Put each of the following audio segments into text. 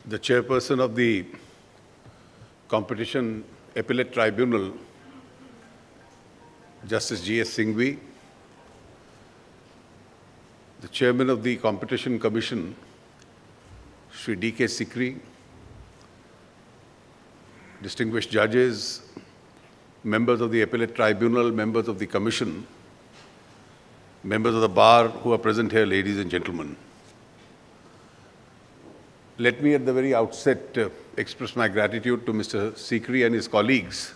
The chairperson of the Competition Appellate Tribunal, Justice G.S. Singhvi, the chairman of the Competition Commission, Shri D.K. Sikri, distinguished judges, members of the Appellate Tribunal, members of the Commission, members of the bar who are present here, ladies and gentlemen. Let me at the very outset express my gratitude to Mr. Sikri and his colleagues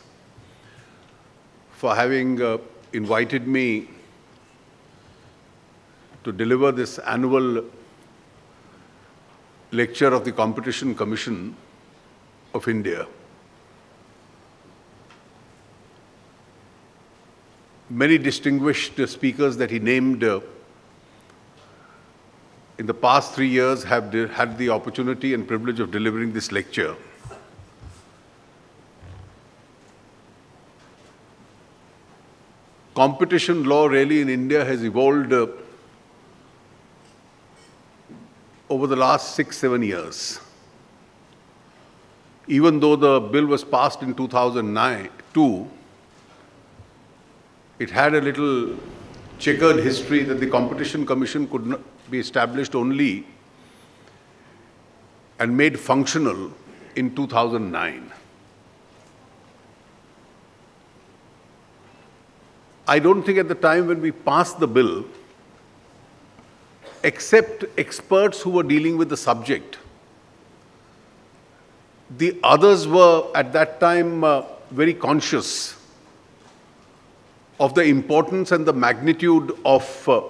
for having invited me to deliver this annual lecture of the Competition Commission of India. Many distinguished speakers that he named in the past 3 years have had the opportunity and privilege of delivering this lecture. Competition law really in India has evolved over the last 6-7 years. Even though the bill was passed in 2002, it had a little checkered history that the Competition Commission could not be established only and made functional in 2009. I don't think at the time when we passed the bill, except experts who were dealing with the subject, the others were at that time very conscious of the importance and the magnitude of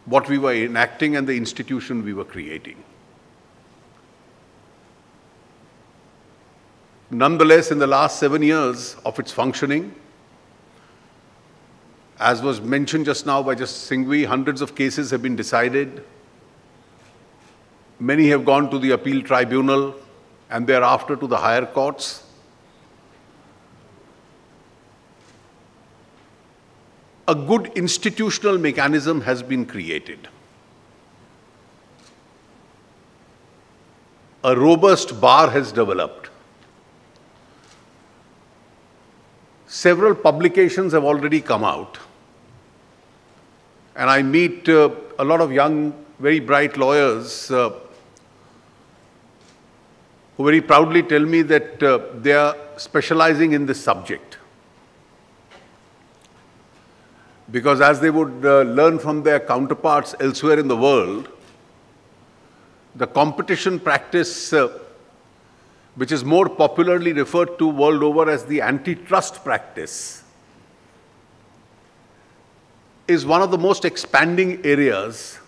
what we were enacting and the institution we were creating. Nonetheless, in the last 7 years of its functioning, as was mentioned just now by Justice Singhvi, hundreds of cases have been decided. Many have gone to the appeal tribunal and thereafter to the higher courts. A good institutional mechanism has been created. A robust bar has developed. Several publications have already come out. And I meet a lot of young, very bright lawyers who very proudly tell me that they are specializing in this subject. Because as they would learn from their counterparts elsewhere in the world, the competition practice, which is more popularly referred to world over as the antitrust practice, is one of the most expanding areas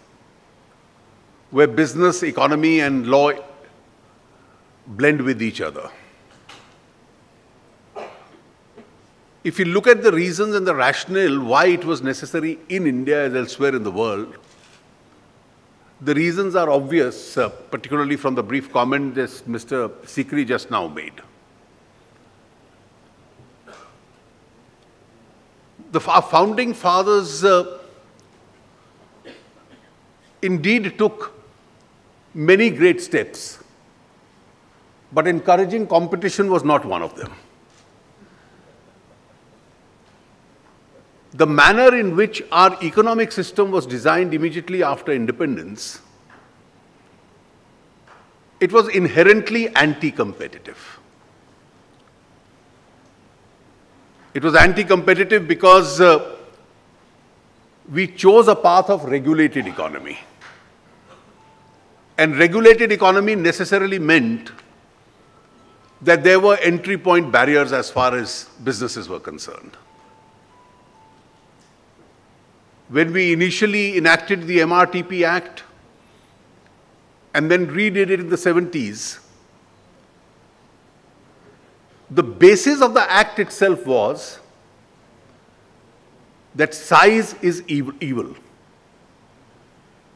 where business, economy, and law blend with each other. If you look at the reasons and the rationale why it was necessary in India as elsewhere in the world, the reasons are obvious, particularly from the brief comment that Mr. Sikri just now made. Our founding fathers indeed took many great steps, but encouraging competition was not one of them. The manner in which our economic system was designed immediately after independence, it was inherently anti-competitive. It was anti-competitive because we chose a path of regulated economy. And regulated economy necessarily meant that there were entry point barriers as far as businesses were concerned. When we initially enacted the MRTP Act and then redid it in the 70s, the basis of the Act itself was that size is evil.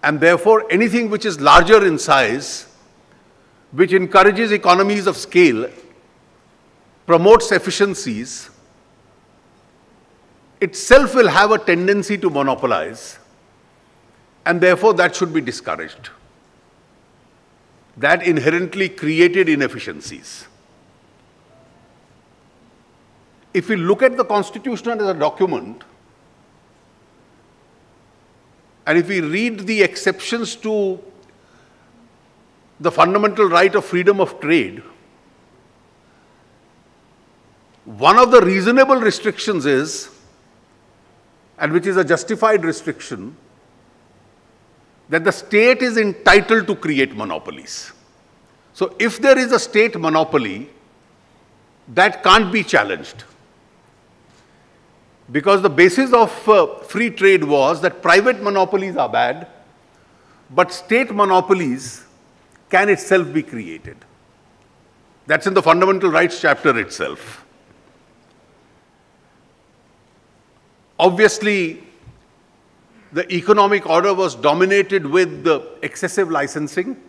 And therefore, anything which is larger in size, which encourages economies of scale, promotes efficiencies, itself will have a tendency to monopolize, and therefore that should be discouraged. that inherently created inefficiencies. If we look at the Constitution as a document, and if we read the exceptions to the fundamental right of freedom of trade, one of the reasonable restrictions is, and which is a justified restriction, that the state is entitled to create monopolies. So if there is a state monopoly, that can't be challenged. Because the basis of free trade was that private monopolies are bad, but state monopolies can itself be created. That's in the Fundamental Rights chapter itself. Obviously, the economic order was dominated with the excessive licensing,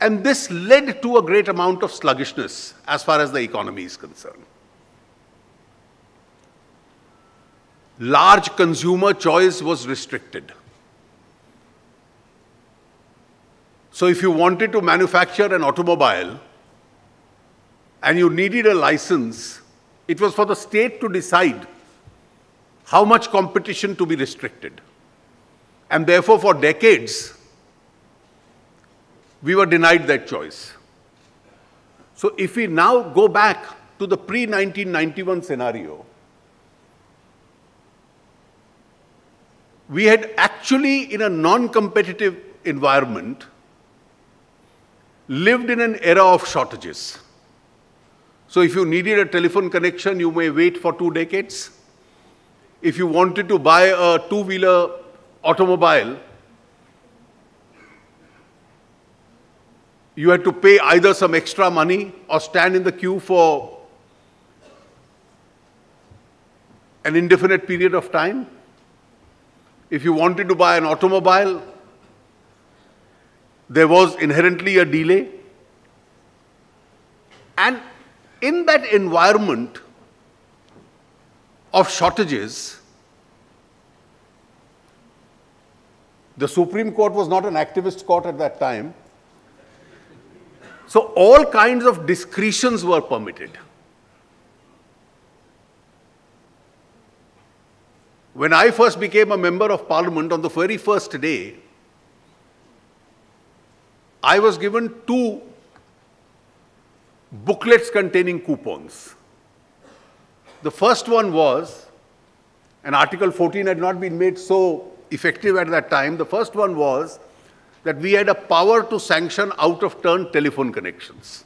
and this led to a great amount of sluggishness as far as the economy is concerned. Large consumer choice was restricted. So if you wanted to manufacture an automobile and you needed a license, it was for the state to decide how much competition to be restricted. And therefore, for decades, we were denied that choice. So if we now go back to the pre-1991 scenario, we had actually, in a non-competitive environment, lived in an era of shortages. So if you needed a telephone connection, you may wait for 2 decades. If you wanted to buy a two-wheeler automobile, you had to pay either some extra money or stand in the queue for an indefinite period of time. If you wanted to buy an automobile, there was inherently a delay. And in that environment of shortages, the Supreme Court was not an activist court at that time. So all kinds of discretions were permitted. When I first became a member of parliament, on the very first day, I was given 2 booklets containing coupons. The first one was, and Article 14 had not been made so effective at that time, the first one was that we had a power to sanction out-of-turn telephone connections.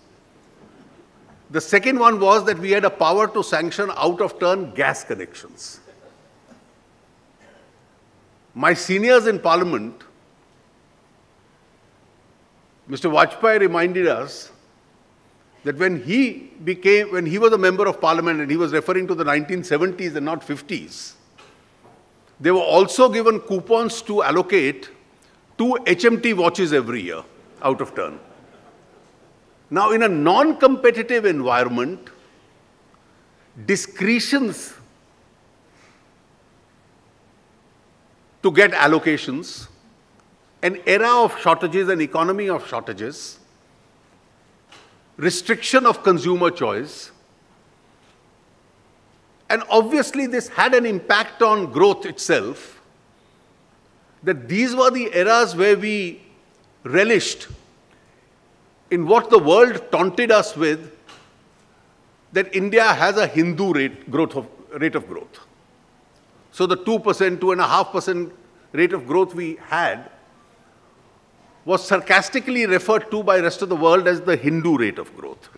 The second one was that we had a power to sanction out-of-turn gas connections. My seniors in parliament, Mr. Vajpayee reminded us that when he was a member of parliament, and he was referring to the 1970s and not 50s, they were also given coupons to allocate 2 HMT watches every year out of turn. Now, in a non-competitive environment, discretions to get allocations, an era of shortages, an economy of shortages, restriction of consumer choice, and obviously this had an impact on growth itself, that these were the eras where we relished in what the world taunted us with, that India has a Hindu rate of growth. So the 2%, 2.5% rate of growth we had was sarcastically referred to by the rest of the world as the Hindu rate of growth.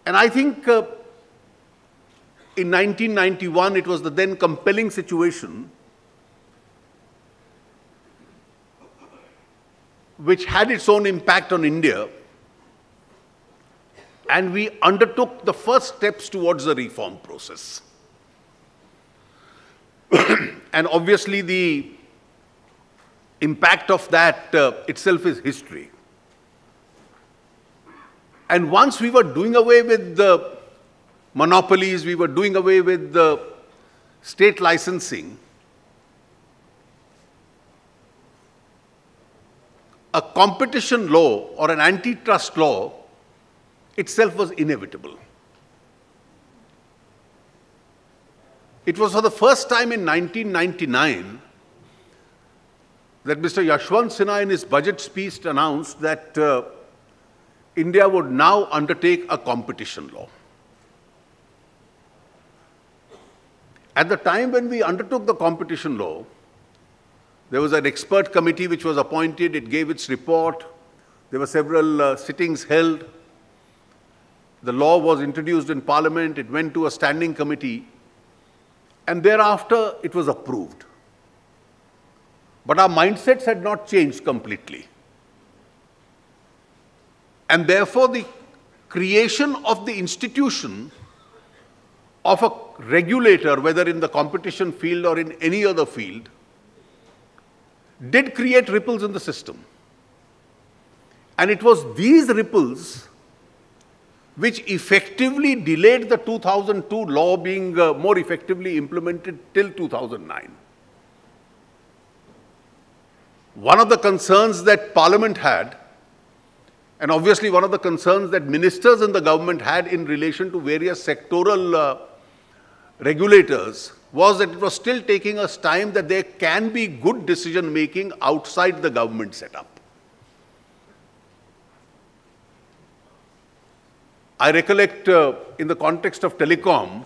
And I think in 1991, it was the then compelling situation which had its own impact on India, and we undertook the first steps towards the reform process. And obviously the impact of that itself is history. And once we were doing away with the monopolies, we were doing away with the state licensing, a competition law or an antitrust law itself was inevitable. It was for the first time in 1999 that Mr. Yashwant Sinha in his budget speech announced that India would now undertake a competition law. At the time when we undertook the competition law, there was an expert committee which was appointed, it gave its report, there were several sittings held, the law was introduced in Parliament, it went to a standing committee, and thereafter it was approved. But our mindsets had not changed completely. And therefore the creation of the institution of a regulator, whether in the competition field or in any other field, did create ripples in the system. And it was these ripples which effectively delayed the 2002 law being more effectively implemented till 2009. One of the concerns that Parliament had, and obviously one of the concerns that ministers in the government had in relation to various sectoral regulators, was that it was still taking us time that there can be good decision making outside the government setup. I recollect in the context of telecom,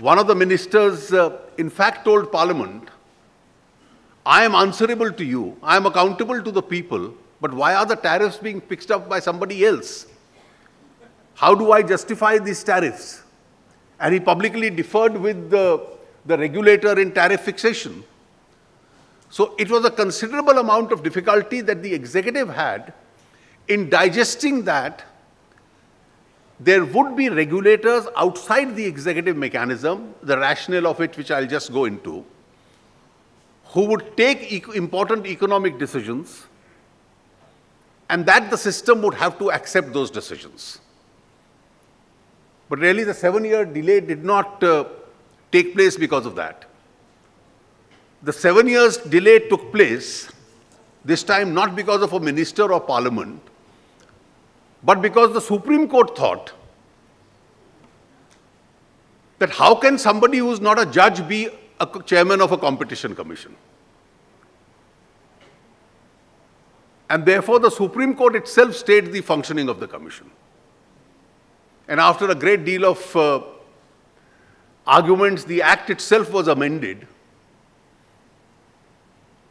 one of the ministers in fact told Parliament, I am answerable to you, I am accountable to the people, but why are the tariffs being picked up by somebody else? How do I justify these tariffs? And he publicly differed with the regulator in tariff fixation. So it was a considerable amount of difficulty that the executive had in digesting that there would be regulators outside the executive mechanism, the rationale of it which I'll just go into, who would take important economic decisions, and that the system would have to accept those decisions. But really the 7-year delay did not take place because of that. The 7 years delay took place, this time not because of a minister or Parliament, but because the Supreme Court thought that how can somebody who is not a judge be a chairman of a competition commission? And therefore the Supreme Court itself stayed the functioning of the commission. And after a great deal of arguments, the Act itself was amended.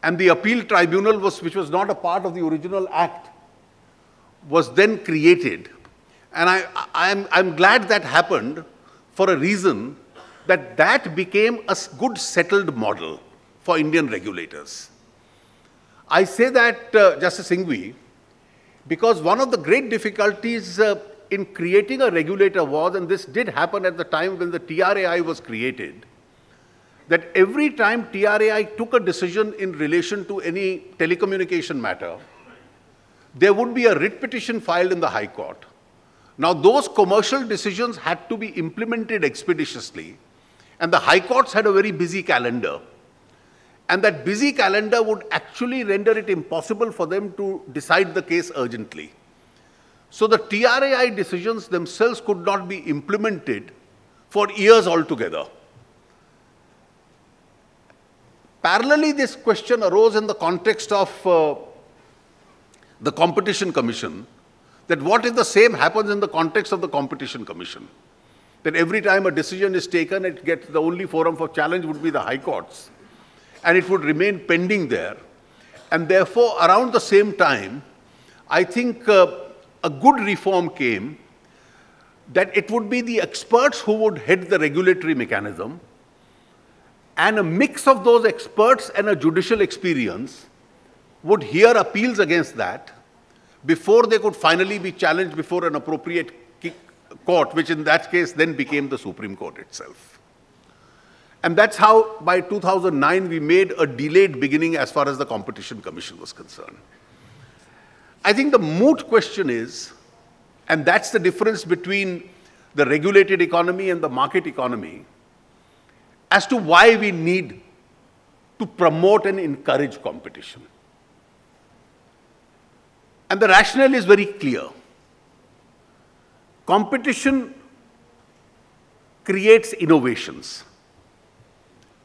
And the appeal tribunal, which was not a part of the original Act, was then created. And I'm glad that happened for a reason, that became a good settled model for Indian regulators. I say that, Justice Singhvi, because one of the great difficulties in creating a regulator was, and this did happen at the time when the TRAI was created, that every time TRAI took a decision in relation to any telecommunication matter, there would be a writ petition filed in the High Court. Now, those commercial decisions had to be implemented expeditiously, and the High Courts had a very busy calendar. And that busy calendar would actually render it impossible for them to decide the case urgently. So the TRAI decisions themselves could not be implemented for years altogether. Parallelly, this question arose in the context of the Competition Commission, that what if the same happens in the context of the Competition Commission? That every time a decision is taken, it gets the only forum for challenge would be the High Courts, and it would remain pending there. And therefore, around the same time, I think a good reform came, that it would be the experts who would head the regulatory mechanism, and a mix of those experts and a judicial experience would hear appeals against that before they could finally be challenged before an appropriate court, which in that case then became the Supreme Court itself. And that's how by 2009 we made a delayed beginning as far as the Competition Commission was concerned. I think the moot question is, and that's the difference between the regulated economy and the market economy, as to why we need to promote and encourage competition. And the rationale is very clear. Competition creates innovations.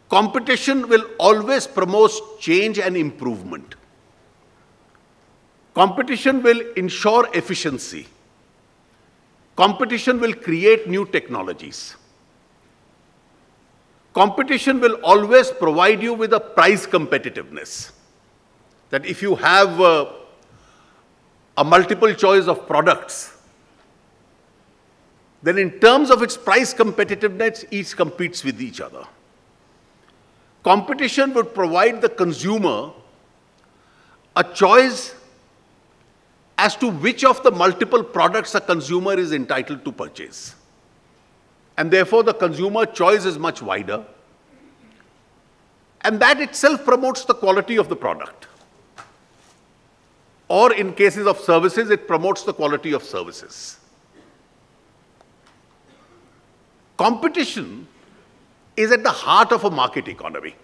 Competition will always promote change and improvement. Competition will ensure efficiency. Competition will create new technologies. Competition will always provide you with a price competitiveness. That if you have a multiple choice of products, then in terms of its price competitiveness, each competes with each other. Competition would provide the consumer a choice as to which of the multiple products a consumer is entitled to purchase. And therefore, the consumer choice is much wider. And that itself promotes the quality of the product. Or in cases of services, it promotes the quality of services. Competition is at the heart of a market economy.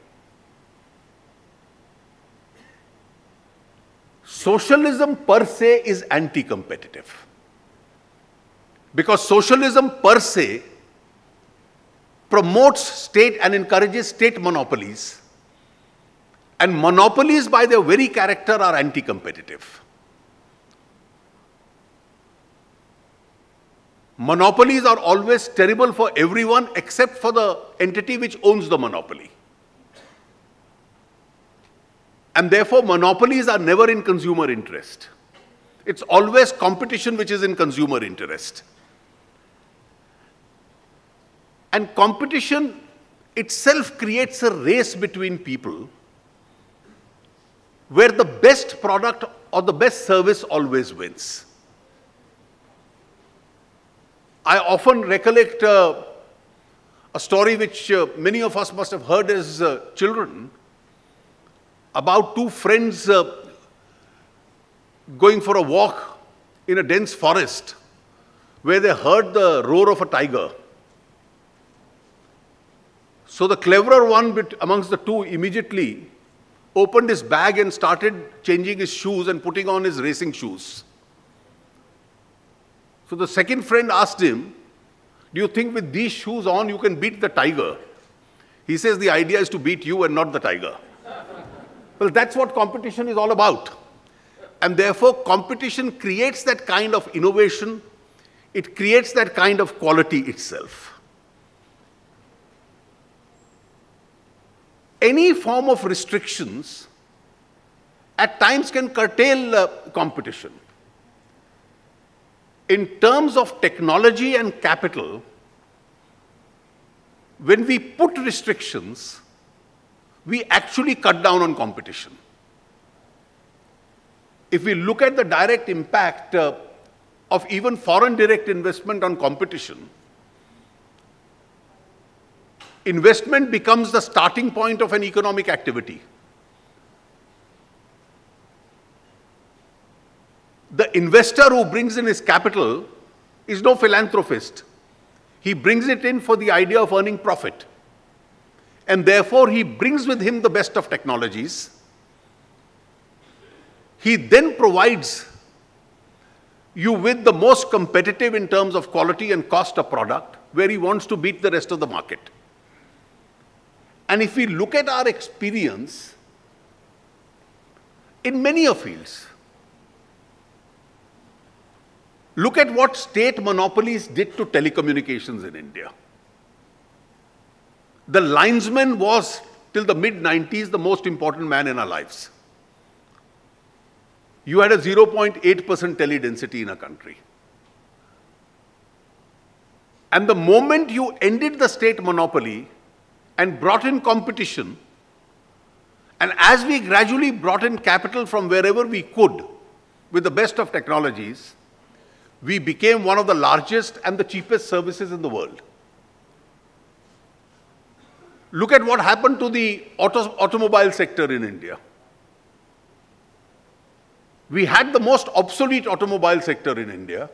Socialism per se is anti-competitive. Because socialism per se promotes state and encourages state monopolies. And monopolies by their very character are anti-competitive. Monopolies are always terrible for everyone except for the entity which owns the monopoly. And therefore, monopolies are never in consumer interest. It's always competition which is in consumer interest. And competition itself creates a race between people where the best product or the best service always wins. I often recollect a story which many of us must have heard as children about two friends going for a walk in a dense forest where they heard the roar of a tiger. So the cleverer one amongst the two immediately opened his bag and started changing his shoes and putting on his racing shoes. So the second friend asked him, "Do you think with these shoes on you can beat the tiger?" He says, "The idea is to beat you and not the tiger." Well, that's what competition is all about. And therefore, competition creates that kind of innovation. It creates that kind of quality itself. Any form of restrictions at times can curtail competition. In terms of technology and capital, when we put restrictions, we actually cut down on competition. If we look at the direct impact of even foreign direct investment on competition, investment becomes the starting point of an economic activity. The investor who brings in his capital is no philanthropist. He brings it in for the idea of earning profit. And therefore, he brings with him the best of technologies. He then provides you with the most competitive in terms of quality and cost of product, where he wants to beat the rest of the market. And if we look at our experience in many fields, look at what state monopolies did to telecommunications in India. The linesman was, till the mid-90s, the most important man in our lives. You had a 0.8% tele-density in a country. And the moment you ended the state monopoly and brought in competition, and as we gradually brought in capital from wherever we could with the best of technologies, we became one of the largest and the cheapest services in the world. Look at what happened to the automobile sector in India. We had the most obsolete automobile sector in India.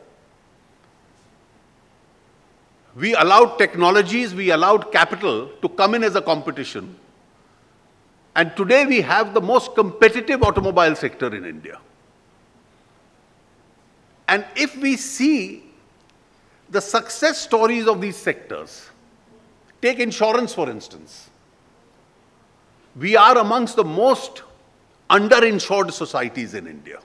We allowed technologies, we allowed capital to come in as a competition. And today we have the most competitive automobile sector in India. And if we see the success stories of these sectors, take insurance for instance. We are amongst the most underinsured societies in India.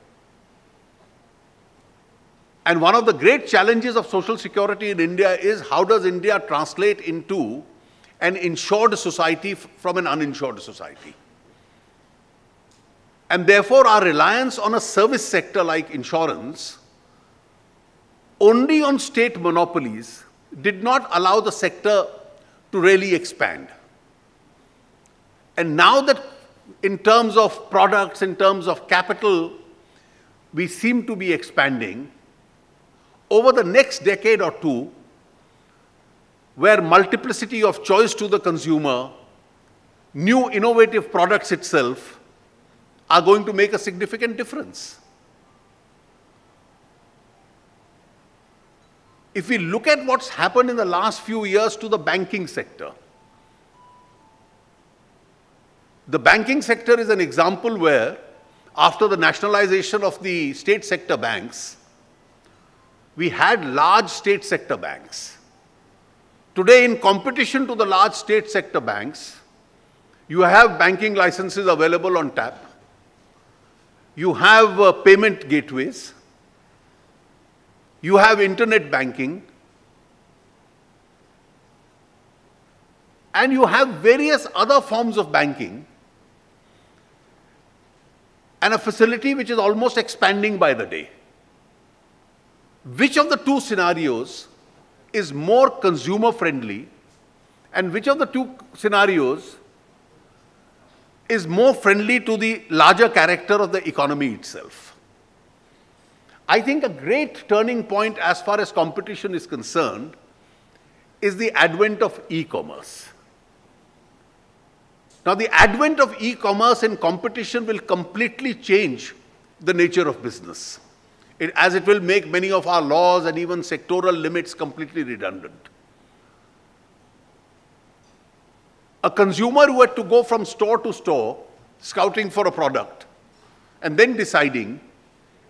And one of the great challenges of social security in India is how does India translate into an insured society from an uninsured society. And therefore, our reliance on a service sector like insurance, only on state monopolies, did not allow the sector to really expand. And now that in terms of products, in terms of capital, we seem to be expanding, over the next decade or two, where multiplicity of choice to the consumer, new innovative products itself are going to make a significant difference. If we look at what's happened in the last few years to the banking sector, the banking sector is an example where, after the nationalization of the state sector banks, we had large state sector banks. Today, in competition to the large state sector banks, you have banking licenses available on tap. You have payment gateways. You have internet banking. And you have various other forms of banking, and a facility which is almost expanding by the day. Which of the two scenarios is more consumer friendly, and which of the two scenarios is more friendly to the larger character of the economy itself? I think a great turning point as far as competition is concerned is the advent of e-commerce. Now, the advent of e-commerce and competition will completely change the nature of business, as it will make many of our laws and even sectoral limits completely redundant. A consumer who had to go from store to store, scouting for a product, and then deciding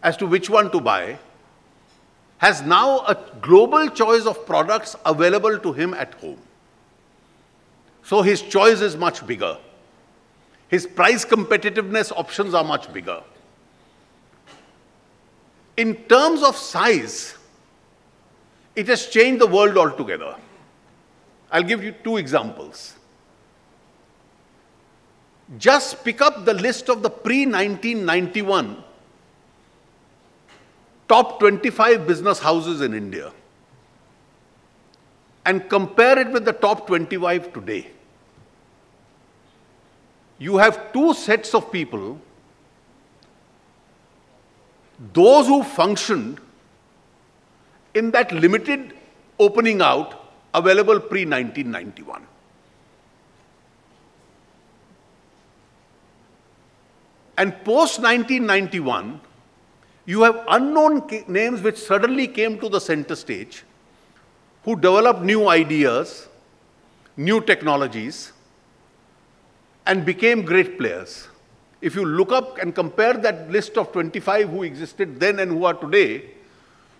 as to which one to buy, has now a global choice of products available to him at home. So his choice is much bigger. His price competitiveness options are much bigger. In terms of size, it has changed the world altogether. I'll give you two examples. Just pick up the list of the pre-1991 top 25 business houses in India and compare it with the top 25 today. You have two sets of people: those who functioned in that limited opening out available pre-1991. And post-1991, you have unknown names which suddenly came to the center stage, who developed new ideas, new technologies, and became great players. If you look up and compare that list of 25 who existed then and who are today,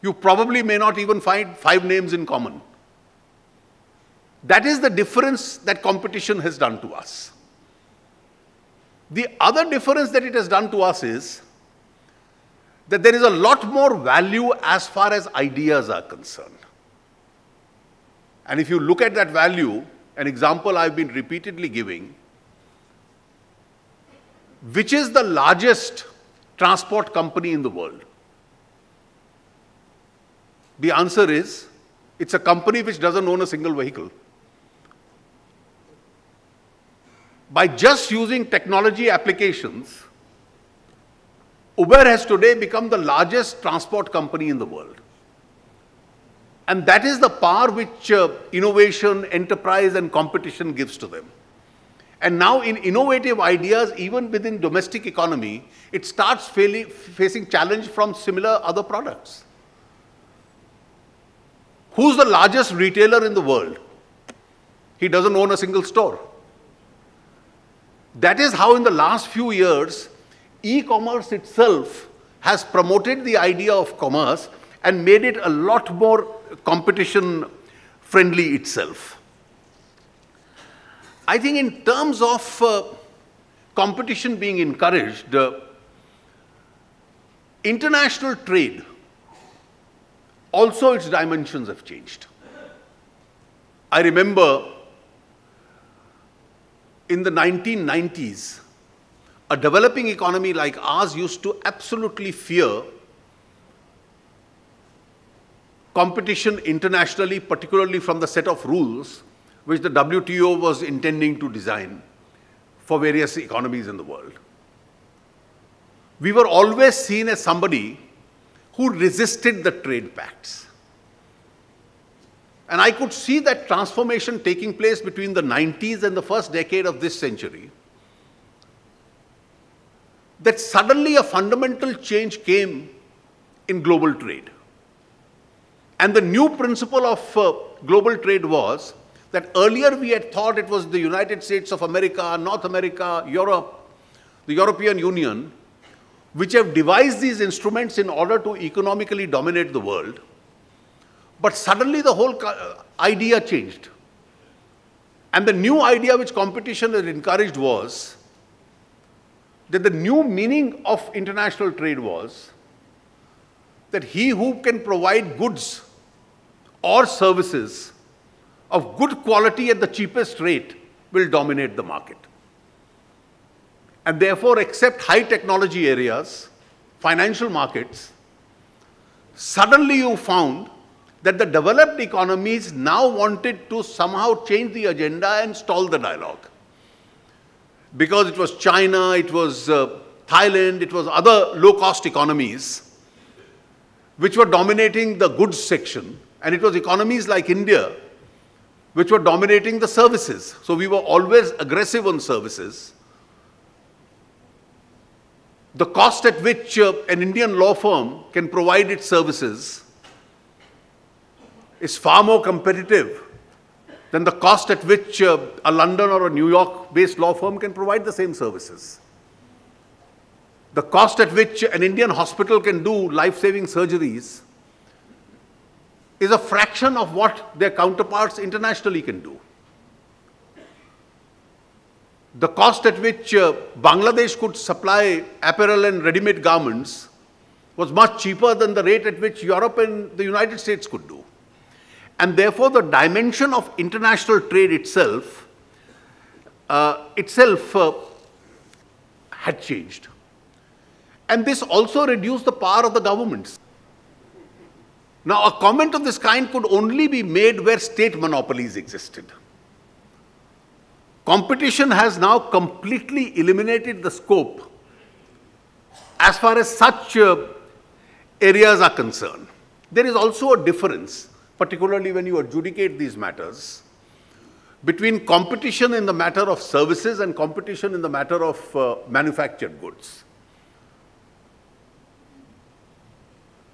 you probably may not even find 5 names in common. That is the difference that competition has done to us. The other difference that it has done to us is that there is a lot more value as far as ideas are concerned. And if you look at that value, an example I've been repeatedly giving, which is the largest transport company in the world? The answer is, it's a company which doesn't own a single vehicle. By just using technology applications, Uber has today become the largest transport company in the world. And that is the power which innovation, enterprise, and competition gives to them. And now in innovative ideas, even within domestic economy, it starts facing challenge from similar other products. Who's the largest retailer in the world? He doesn't own a single store. That is how in the last few years, e-commerce itself has promoted the idea of commerce and made it a lot more competition friendly itself. I think in terms of competition being encouraged, international trade, also its dimensions have changed. I remember in the 1990s, a developing economy like ours used to absolutely fear competition internationally, particularly from the set of rules which the WTO was intending to design for various economies in the world. We were always seen as somebody who resisted the trade pacts. And I could see that transformation taking place between the 90s and the first decade of this century, that suddenly a fundamental change came in global trade. And the new principle of global trade was that earlier we had thought it was the United States of America, North America, Europe, the European Union, which have devised these instruments in order to economically dominate the world. But suddenly the whole idea changed. And the new idea which competition has encouraged was that the new meaning of international trade was that he who can provide goods or services of good quality at the cheapest rate will dominate the market. And therefore, except high technology areas, financial markets, suddenly you found that the developed economies now wanted to somehow change the agenda and stall the dialogue. Because it was China, it was Thailand, it was other low-cost economies which were dominating the goods section, and it was economies like India which were dominating the services. So we were always aggressive on services. The cost at which an Indian law firm can provide its services is far more competitive than the cost at which a London or a New York-based law firm can provide the same services. The cost at which an Indian hospital can do life-saving surgeries is a fraction of what their counterparts internationally can do. The cost at which Bangladesh could supply apparel and ready-made garments was much cheaper than the rate at which Europe and the United States could do. And therefore, the dimension of international trade itself had changed. And this also reduced the power of the governments. Now, a comment of this kind could only be made where state monopolies existed. Competition has now completely eliminated the scope as far as such areas are concerned. There is also a difference, particularly when you adjudicate these matters, between competition in the matter of services and competition in the matter of manufactured goods.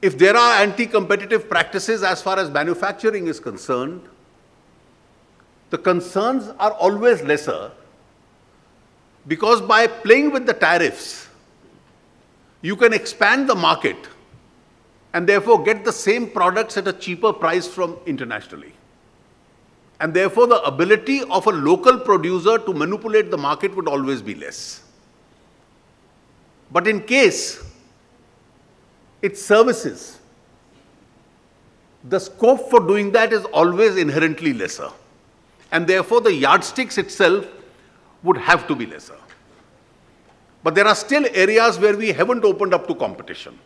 If there are anti-competitive practices as far as manufacturing is concerned, the concerns are always lesser, because by playing with the tariffs, you can expand the market and therefore get the same products at a cheaper price from internationally. And therefore, the ability of a local producer to manipulate the market would always be less. But in case it's services, the scope for doing that is always inherently lesser. And therefore, the yardsticks itself would have to be lesser. But there are still areas where we haven't opened up to competition.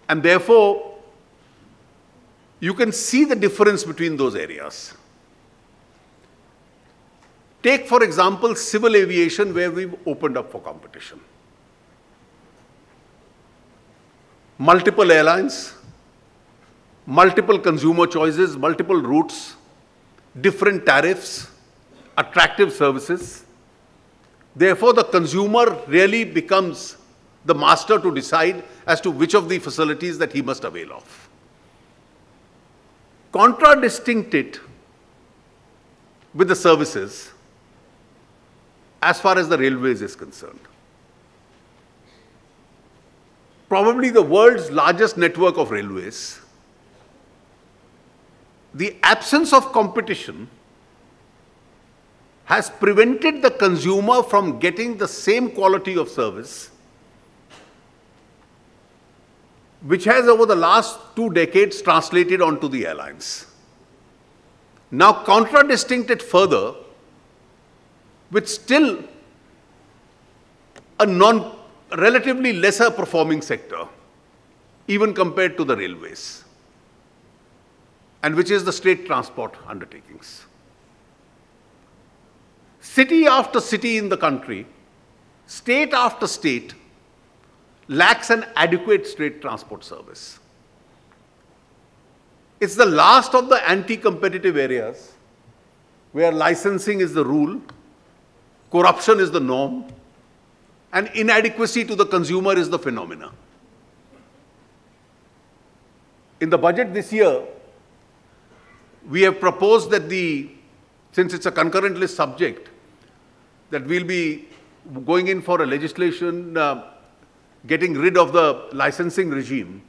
And therefore, you can see the difference between those areas. Take, for example, civil aviation, where we've opened up for competition. Multiple airlines, multiple consumer choices, multiple routes, different tariffs, attractive services. Therefore, the consumer really becomes the master to decide as to which of the facilities that he must avail of. Contradistinct it with the services as far as the railways is concerned. probably the world's largest network of railways, the absence of competition has prevented the consumer from getting the same quality of service, which has over the last 2 decades translated onto the airlines. Now contradistinct it further with still a relatively lesser performing sector, even compared to the railways, and which is the state transport undertakings. City after city in the country, state after state, lacks an adequate state transport service. It's the last of the anti-competitive areas where licensing is the rule, corruption is the norm, and inadequacy to the consumer is the phenomena. In the budget this year, we have proposed that since it's a concurrent list subject, that we'll be going in for a legislation getting rid of the licensing regime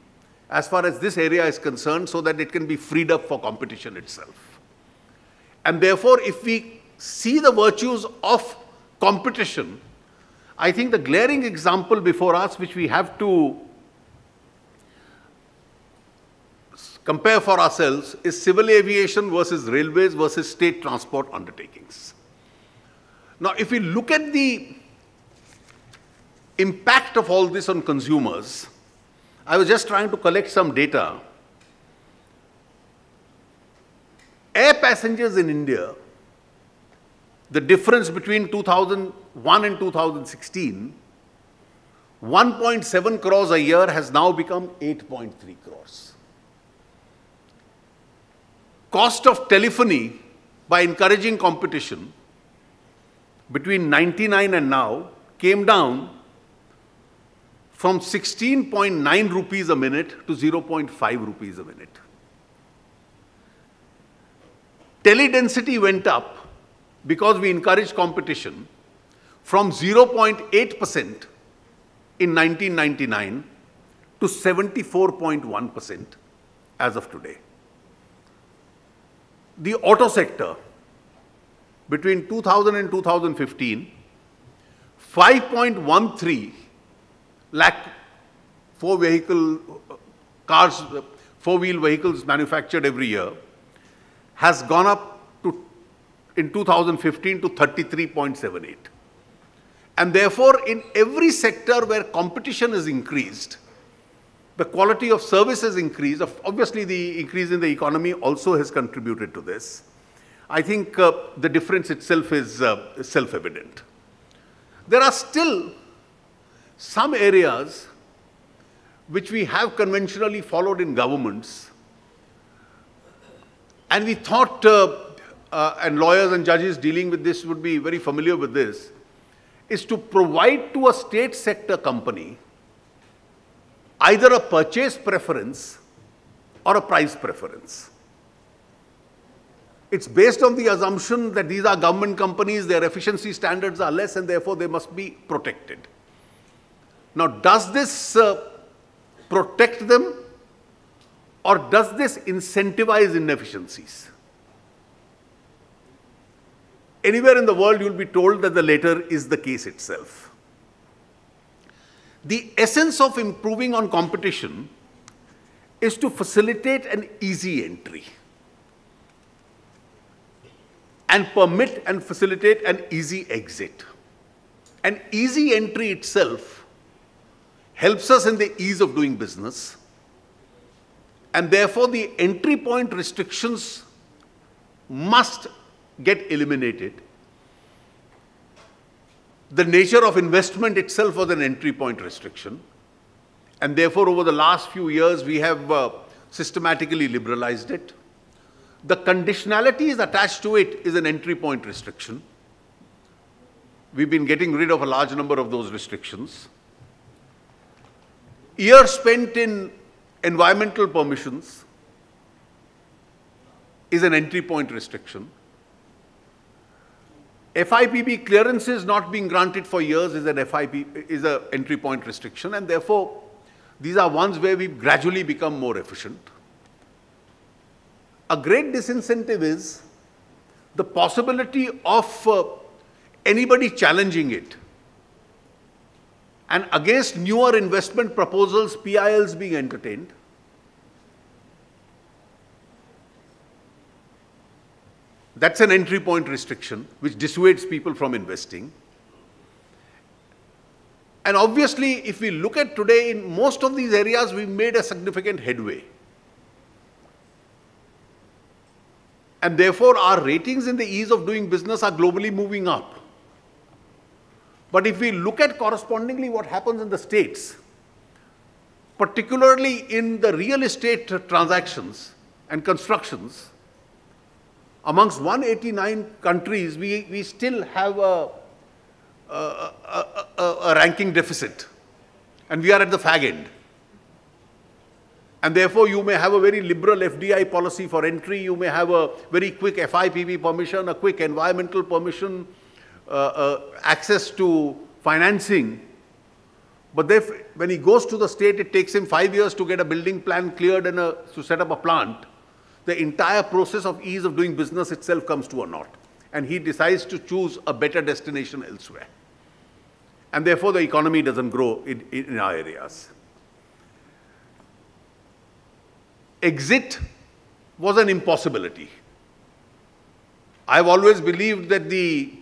as far as this area is concerned, so that it can be freed up for competition itself. And therefore, if we see the virtues of competition, I think the glaring example before us, which we have to compare for ourselves, is civil aviation versus railways versus state transport undertakings. Now, if we look at the impact of all this on consumers, I was just trying to collect some data. Air passengers in India, the difference between 2001 and 2016, 1.7 crores a year has now become 8.3 crores. Cost of telephony, by encouraging competition, between 99 and now, came down from 16.9 rupees a minute to 0.5 rupees a minute. Teledensity went up because we encouraged competition from 0.8% in 1999 to 74.1% as of today. The auto sector, between 2000 and 2015, 5.13 lakh four-wheel vehicles manufactured every year, has gone up to, in 2015, to 33.78. And therefore, in every sector where competition is increased, the quality of service has increased. Obviously, the increase in the economy also has contributed to this. I think the difference itself is self-evident. There are still some areas which we have conventionally followed in governments, and we thought, and lawyers and judges dealing with this would be very familiar with this, is to provide to a state sector company either a purchase preference or a price preference. It's based on the assumption that these are government companies, their efficiency standards are less, and therefore they must be protected. Now, does this protect them, or does this incentivize inefficiencies? Anywhere in the world, you'll be told that the latter is the case itself. The essence of improving on competition is to facilitate an easy entry and permit and facilitate an easy exit. An easy entry itself helps us in the ease of doing business, and therefore the entry point restrictions must get eliminated. The nature of investment itself was an entry point restriction, and therefore over the last few years we have systematically liberalized it. The conditionalities attached to it is an entry point restriction. We've been getting rid of a large number of those restrictions. Years spent in environmental permissions is an entry point restriction. FIPP clearances not being granted for years is an entry point restriction, and therefore These are ones where we've gradually become more efficient. A great disincentive is the possibility of anybody challenging it. And against newer investment proposals, PILs being entertained. That's an entry point restriction which dissuades people from investing. And obviously, if we look at today, in most of these areas, we've made a significant headway. And therefore, our ratings in the ease of doing business are globally moving up. But if we look at correspondingly what happens in the States, particularly in the real estate transactions and constructions, amongst 189 countries, we still have a ranking deficit, and we are at the fag end. And therefore, you may have a very liberal FDI policy for entry, you may have a very quick FIPP permission, a quick environmental permission, access to financing. But when he goes to the state, it takes him 5 years to get a building plan cleared and to set up a plant. The entire process of ease of doing business itself comes to a naught. And he decides to choose a better destination elsewhere. And therefore, the economy doesn't grow in our areas. Exit was an impossibility. I've always believed that the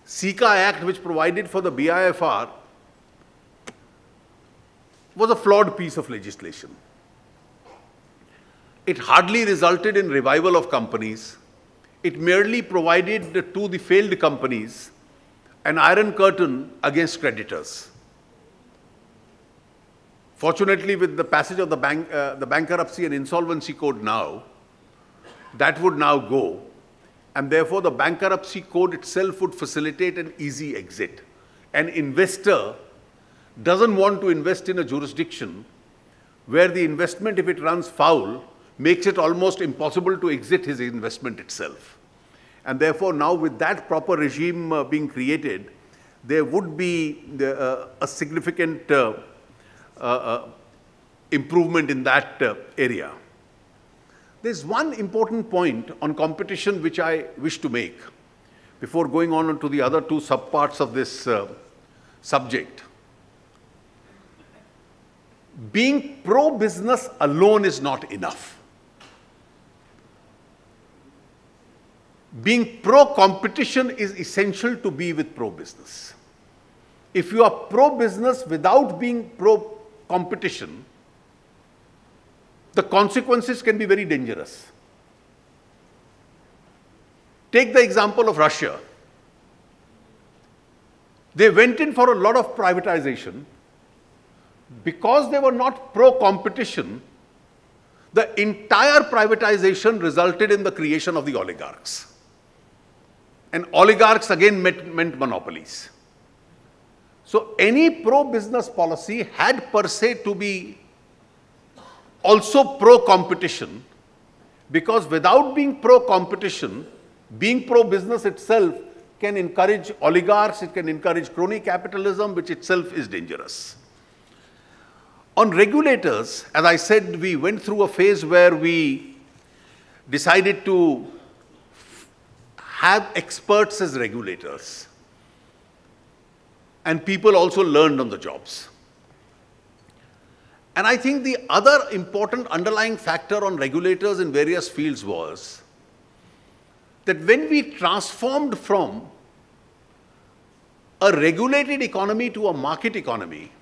SICA Act, which provided for the BIFR, was a flawed piece of legislation. It hardly resulted in revival of companies. It merely provided to the failed companies an iron curtain against creditors. Fortunately, with the passage of the Bankruptcy and Insolvency Code now, that would now go. And therefore, the Bankruptcy Code itself would facilitate an easy exit. An investor doesn't want to invest in a jurisdiction where the investment, if it runs foul, makes it almost impossible to exit his investment itself. And therefore, now with that proper regime being created, there would be a significant improvement in that area. There's one important point on competition which I wish to make before going on to the other two subparts of this subject. Being pro-business alone is not enough. Being pro-competition is essential to be with pro-business. If you are pro-business without being pro-competition, the consequences can be very dangerous. Take the example of Russia. They went in for a lot of privatization. Because they were not pro-competition, the entire privatization resulted in the creation of the oligarchs. And oligarchs again meant monopolies. So any pro-business policy had per se to be also pro-competition, because without being pro-competition, being pro-business itself can encourage oligarchs, it can encourage crony capitalism, which itself is dangerous. On regulators, as I said, we went through a phase where we decided to have experts as regulators. And people also learned on the jobs. And I think the other important underlying factor on regulators in various fields was that when we transformed from a regulated economy to a market economy,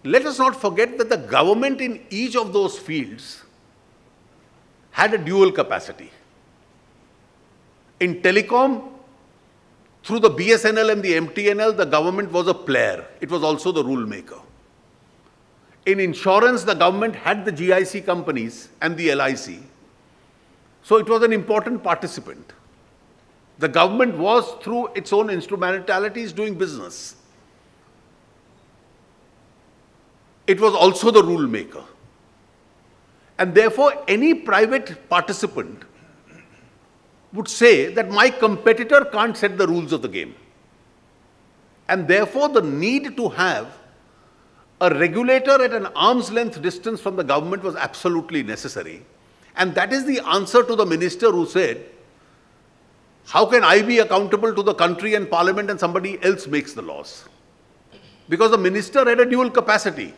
let us not forget that the government in each of those fields had a dual capacity. In telecom, through the BSNL and the MTNL, the government was a player. It was also the rule maker. In insurance, the government had the GIC companies and the LIC. So it was an important participant. The government was, through its own instrumentalities, doing business. It was also the rule maker. And therefore, any private participant would say that my competitor can't set the rules of the game. And therefore, the need to have a regulator at an arm's length distance from the government was absolutely necessary. And that is the answer to the minister who said, how can I be accountable to the country and parliament and somebody else makes the laws? Because the minister had a dual capacity.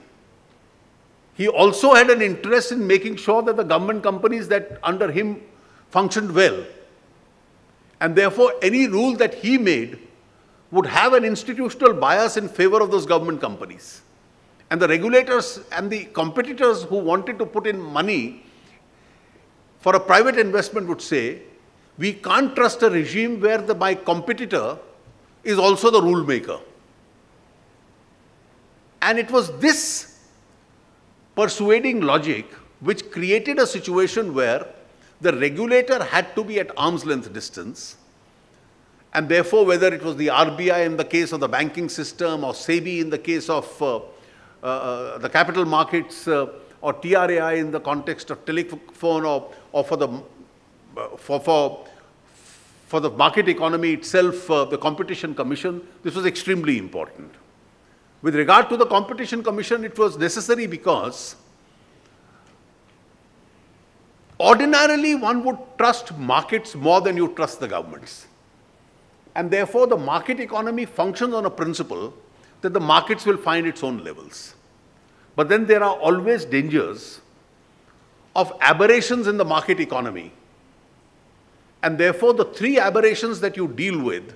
He also had an interest in making sure that the government companies that under him functioned well. And therefore, any rule that he made would have an institutional bias in favor of those government companies. And the regulators and the competitors who wanted to put in money for a private investment would say, we can't trust a regime where my competitor is also the rule maker. And it was this persuading logic which created a situation where the regulator had to be at arm's length distance. And therefore, whether it was the RBI in the case of the banking system or SEBI in the case of the capital markets or TRAI in the context of telephone or for the market economy itself, the Competition Commission, this was extremely important. With regard to the Competition Commission, it was necessary because ordinarily one would trust markets more than you trust the governments. And therefore, the market economy functions on a principle that the markets will find its own levels. But then there are always dangers of aberrations in the market economy. And therefore, the three aberrations that you deal with,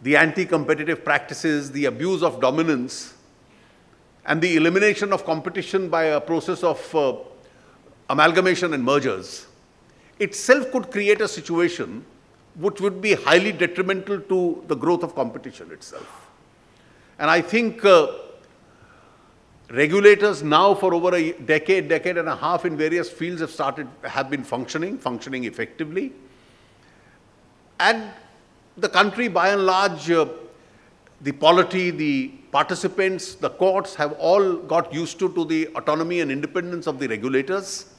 the anti-competitive practices, the abuse of dominance, and the elimination of competition by a process of amalgamation and mergers, itself could create a situation which would be highly detrimental to the growth of competition itself. And I think regulators now for over a decade and a half in various fields have been functioning effectively. And the country by and large, the polity, the participants, the courts have all got used to the autonomy and independence of the regulators.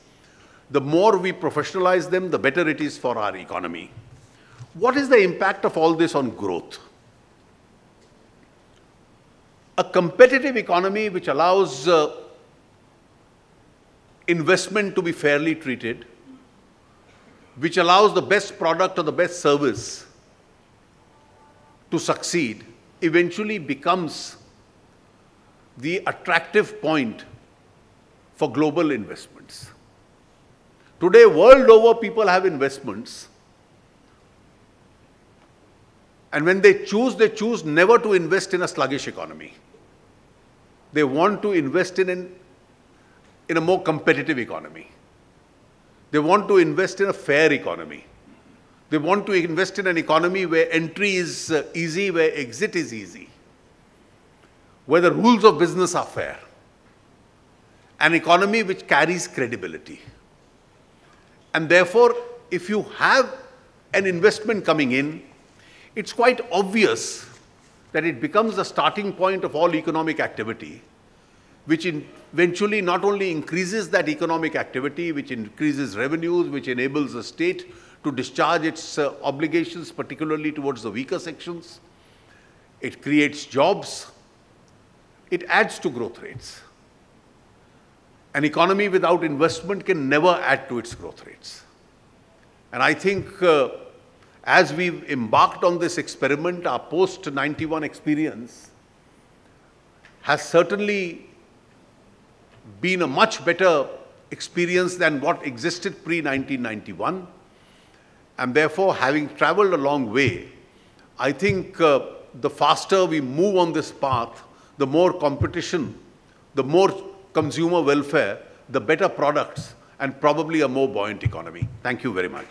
The more we professionalize them, the better it is for our economy. What is the impact of all this on growth? A competitive economy which allows investment to be fairly treated, which allows the best product or the best service to succeed, eventually becomes the attractive point for global investments. Today, world over, people have investments. And when they choose never to invest in a sluggish economy. They want to invest in a more competitive economy. They want to invest in a fair economy. They want to invest in an economy where entry is easy, where exit is easy, where the rules of business are fair. An economy which carries credibility. And therefore, if you have an investment coming in, it's quite obvious that it becomes the starting point of all economic activity, which eventually not only increases that economic activity, which increases revenues, which enables the state to discharge its obligations, particularly towards the weaker sections. It creates jobs. It adds to growth rates. An economy without investment can never add to its growth rates. And I think as we've embarked on this experiment, our post-91 experience has certainly been a much better experience than what existed pre-1991. And therefore, having traveled a long way, I think the faster we move on this path, the more competition, the more consumer welfare, the better products, and probably a more buoyant economy. Thank you very much.